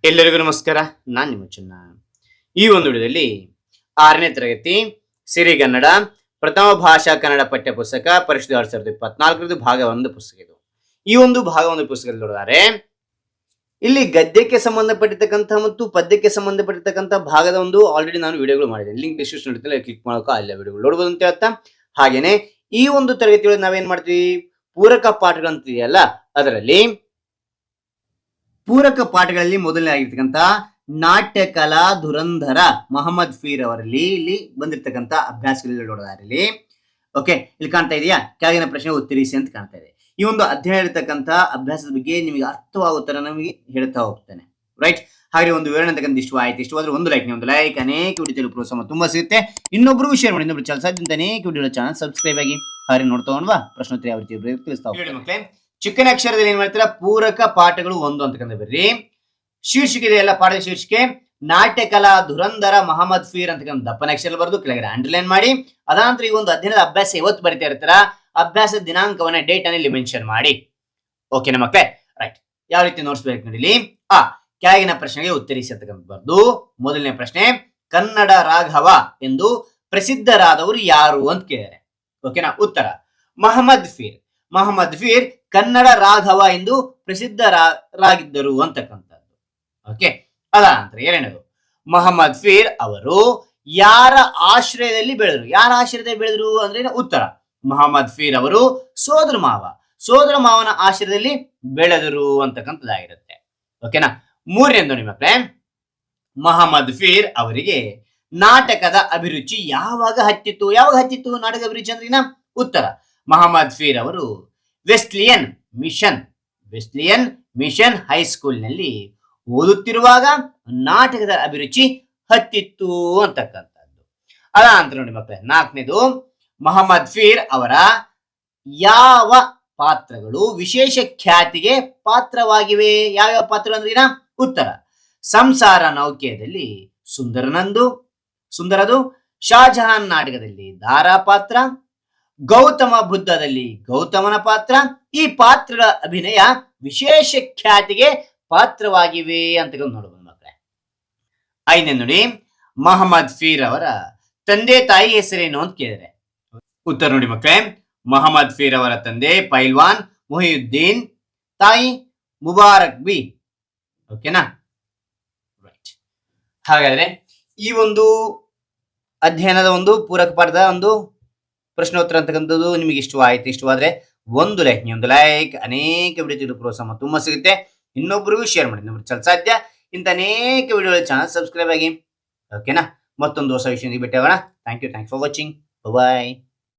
ಎಲ್ಲರಿಗೂ ನಮಸ್ಕಾರ. ನಾನು ನಿಮ್ಮ ಚೆನ್ನ. ಈ ಒಂದು ವಿಡಿಯೋದಲ್ಲಿ 6ನೇ ತರಗತಿ ಸಿರಿಗನ್ನಡ ಪ್ರಥಮ ಭಾಷಾ ಕನ್ನಡ ಪಠ್ಯ ಪುಸ್ತಕ ಪರಿಷತ್ 2024 ಭಾಗ 1 ಪುಸ್ತಕ ಇದು. ಈ ಒಂದು ಭಾಗ 1 ಪುಸ್ತಕದಲ್ಲಿ ನೋಡಿದರೆ ಇಲ್ಲಿ ಗದ್ಯಕ್ಕೆ ಸಂಬಂಧಪಟ್ಟಿರ್ತಕ್ಕಂಥ ಮತ್ತು ಪದ್ಯಕ್ಕೆ ಸಂಬಂಧಪಟ್ಟಿರ್ತಕ್ಕಂಥ ಭಾಗದ ಒಂದು ಆಲ್ರೆಡಿ ನಾನು ವಿಡಿಯೋಗಳು ಮಾಡಿದ್ದೇನೆ. ಲಿಂಕ್ ಡಿಸ್ಕ್ರಿಪ್ಷನ್ ಇರುತ್ತೆ, ಕ್ಲಿಕ್ ಮಾಡೋಕೆ ಅಲ್ಲೇ ವಿಡಿಯೋಗಳು ನೋಡಬಹುದು ಅಂತ ಹೇಳ್ತಾ, ಹಾಗೇನೆ ಈ ಒಂದು ತರಗತಿಯೊಳಗೆ ನಾವೇನ್ ಮಾಡ್ತೀವಿ, ಪೂರಕ ಪಾಠಗಳಂತಿದೆಯಲ್ಲ, ಅದರಲ್ಲಿ ಪೂರಕ ಪಾಠಗಳಲ್ಲಿ ಮೊದಲನೇ ಆಗಿರ್ತಕ್ಕಂಥ ನಾಟ್ಯ ಕಲಾ ಧುರಂಧರ ಮೊಹಮ್ಮದ್ ಫೀರ್ ಅವರಲ್ಲಿ ಇಲ್ಲಿ ಬಂದಿರತಕ್ಕಂಥ ಅಭ್ಯಾಸಗಳಲ್ಲಿ ನೋಡೋದಾರಲ್ಲಿ ಓಕೆ, ಇಲ್ಲಿ ಕಾಣ್ತಾ ಇದೆಯಾ, ಕೆಳಗಿನ ಪ್ರಶ್ನೆ ಉತ್ತರಿಸಿ ಅಂತ ಕಾಣ್ತಾ ಇದೆ. ಈ ಒಂದು ಅಧ್ಯಯನ ಇರತಕ್ಕಂಥ ಅಭ್ಯಾಸದ ಬಗ್ಗೆ ನಿಮಗೆ ಅರ್ಥವಾಗುತ್ತಾರೆ ನಮಗೆ ಹೇಳ್ತಾ ಹೋಗ್ತೇನೆ, ರೈಟ್. ಹಾಗೆ ಒಂದು ವಿವರಣೆ ಅಂತಕ್ಕಂಥ ಇಷ್ಟವಾದ್ರೆ ಒಂದು ಲೈಕ್, ಅನೇಕ ವಿಡಿಯೋ ಪ್ರೋತ್ಸಾಹ ತುಂಬಾ ಸಿಗುತ್ತೆ. ಇನ್ನೊಬ್ರಿಗೂ ಶೇರ್ ಮಾಡಿ, ಇನ್ನೊಬ್ರು ಚಾನಲ್ ಸಾಧ್ಯಂತ ಅನೇಕ ವಿಡಿಯೋ ಚಾನಲ್ ಸಬ್ಸ್ಕ್ರೈಬ್ ಆಗಿ ಹಾಗೆ ನೋಡ್ತಾ ಹೋಗೋಣ. ಪ್ರಶ್ನೋತ್ತರ ಯಾವ ರೀತಿ ತಿಳಿಸ್ತಾ ಹೋಗ್ತೇನೆ. ಚಿಕ್ಕನ ಅಕ್ಷರದಲ್ಲಿ ಏನ್ ಮಾಡ್ತೀರಾ, ಪೂರಕ ಪಾಠಗಳು 1 ಅಂತಕ್ಕಂಥ ಬರ್ರಿ. ಶೀರ್ಷಿಕೆ ಇದೆಯಲ್ಲ, ಪಾಠದ ಶೀರ್ಷಿಕೆ ನಾಟ್ಯ ಕಲಾ ಧುರಂಧರ ಮೊಹಮ್ಮದ್ ಫೀರ್ ಅಂತಕ್ಕಂಥ ದಪ್ಪನ ಅಕ್ಷರ ಬರೆದು ಕೆಳಗಡೆ ಅಂಡರ್ಲೈನ್ ಮಾಡಿ, ಅದಾನಂತರ ಈ ಒಂದು ಅಧ್ಯಯನದ ಅಭ್ಯಾಸ ಯಾವತ್ತು ಬರಿತಾ ಇರ್ತಾರ, ಅಭ್ಯಾಸದ ದಿನಾಂಕವನ್ನ ಡೇಟ್ ಅನ್ನು ಇಲ್ಲಿ ಮೆನ್ಷನ್ ಮಾಡಿ. ಓಕೆನಾ ಮಕ್ಕಳೇ, ರೈಟ್. ಯಾವ ರೀತಿ ನೋಡ್ಸ್ಬೇಕು ನೋಡಿ, ಇಲ್ಲಿ ಕೆಳಗಿನ ಪ್ರಶ್ನೆಗೆ ಉತ್ತರಿಸಿ ಅಂತಕ್ಕಂಥ ಬರ್ದು. ಮೊದಲನೇ ಪ್ರಶ್ನೆ, ಕನ್ನಡ ರಾಘವ ಎಂದು ಪ್ರಸಿದ್ಧರಾದವರು ಯಾರು ಅಂತ ಕೇಳಿದ್ದಾರೆ. ಓಕೆನಾ, ಉತ್ತರ ಮೊಹಮ್ಮದ್ ಫೀರ್ ಕನ್ನಡ ರಾಘವ ಎಂದು ಪ್ರಸಿದ್ಧರಾಗಿದ್ದರು ಅಂತಕ್ಕಂಥದ್ದು. ಓಕೆ, ಅದ ನಂತರ ಎರಡನೇದು, ಮೊಹಮ್ಮದ್ ಫೀರ್ ಅವರು ಯಾರ ಆಶ್ರಯದಲ್ಲಿ ಬೆಳೆದರು ಅಂದ್ರೆ ಉತ್ತರ, ಮೊಹಮ್ಮದ್ ಫೀರ್ ಅವರು ಸೋದರ ಮಾವನ ಆಶ್ರಯದಲ್ಲಿ ಬೆಳೆದರು ಅಂತಕ್ಕಂಥದ್ದಾಗಿರುತ್ತೆ. ಓಕೆನಾ. ಮೂರನೇದು ನಿಮ್ಮ ಮಕ್ಕಳೇ, ಮೊಹಮ್ಮದ್ ಫೀರ್ ಅವರಿಗೆ ನಾಟಕದ ಅಭಿರುಚಿ ಯಾವಾಗ ಹತ್ತಿತ್ತು ನಾಟಕ ಅಭಿರುಚಿ ಅಂದ್ರೆ ಉತ್ತರ, ಮೊಹಮ್ಮದ್ ಫೀರ್ ಅವರು ವೆಸ್ಲಿಯನ್ ಮಿಷನ್ ಹೈಸ್ಕೂಲ್ ನಲ್ಲಿ ಓದುತ್ತಿರುವಾಗ ನಾಟಕದ ಅಭಿರುಚಿ ಹತ್ತಿತ್ತು ಅಂತಕ್ಕಂಥದ್ದು. ಅದ ಅಂತ ನೋಡಿ ಮಕ್ಕಳೇ. ನಾಲ್ಕನೇದು, ಮೊಹಮ್ಮದ್ ಫೀರ್ ಅವರ ಯಾವ ಪಾತ್ರಗಳು ವಿಶೇಷ ಖ್ಯಾತಿಗೆ ಪಾತ್ರವಾಗಿವೆ? ಯಾವ ಪಾತ್ರಗಳು ಅಂದ್ರೆ ಉತ್ತರ, ಸಂಸಾರ ನೌಕೆಯಲ್ಲಿ ಸುಂದರದು, ಶಾಜಹಾನ್ ನಾಟಕದಲ್ಲಿ ದಾರಾ ಪಾತ್ರ, ಗೌತಮ ಬುದ್ಧದಲ್ಲಿ ಗೌತಮನ ಪಾತ್ರ. ಈ ಪಾತ್ರಗಳ ಅಭಿನಯ ವಿಶೇಷ ಖ್ಯಾತಿಗೆ ಪಾತ್ರವಾಗಿವೆ ಅಂತ ನೋಡಬಹುದು ಮಕ್ಕಳೇ. ಐದನೇ ನೋಡಿ, ಮೊಹಮ್ಮದ್ ಫೀರ್ ಅವರ ತಂದೆ ತಾಯಿ ಹೆಸರೇನು ಅಂತ ಕೇಳಿದ್ರೆ ಉತ್ತರ ನೋಡಿ ಮಕ್ಕಳೇ, ಮೊಹಮ್ಮದ್ ಫೀರ್ ಅವರ ತಂದೆ ಪೈಲ್ವಾನ್ ಮೊಹಿಯುದ್ದೀನ್, ತಾಯಿ ಮುಬಾರಕ್ ಬಿ. ಓಕೆನಾ, ರೈಟ್. ಹಾಗಾದ್ರೆ ಈ ಒಂದು ಅಧ್ಯಯನದ ಒಂದು ಪೂರಕ ಪಾಠದ ಒಂದು ಪ್ರಶ್ನೋತ್ತರ ಅಂತಕ್ಕಂಥದ್ದು ನಿಮಗೆ ಇಷ್ಟವಾದ್ರೆ ಒಂದು ಲೈಕ್, ಅನೇಕ ವಿಡಿಯೋ ಪ್ರೋತ್ಸಾಹ ತುಂಬಾ ಸಿಗುತ್ತೆ. ಇನ್ನೊಬ್ರಿಗೂ ಶೇರ್ ಮಾಡಿ, ಇನ್ನೊಬ್ರು ಸಾಧ್ಯ ಇಂಥ ಅನೇಕ ವಿಡಿಯೋ ಚಾನಲ್ ಸಬ್ಸ್ಕ್ರೈಬ್ ಆಗಿ. ಓಕೆನಾ, ಮತ್ತೊಂದು ಹೊಸ ವಿಷಯ ಭೇಟಿ ಆಗೋಣ. Thank you for watching. Bye.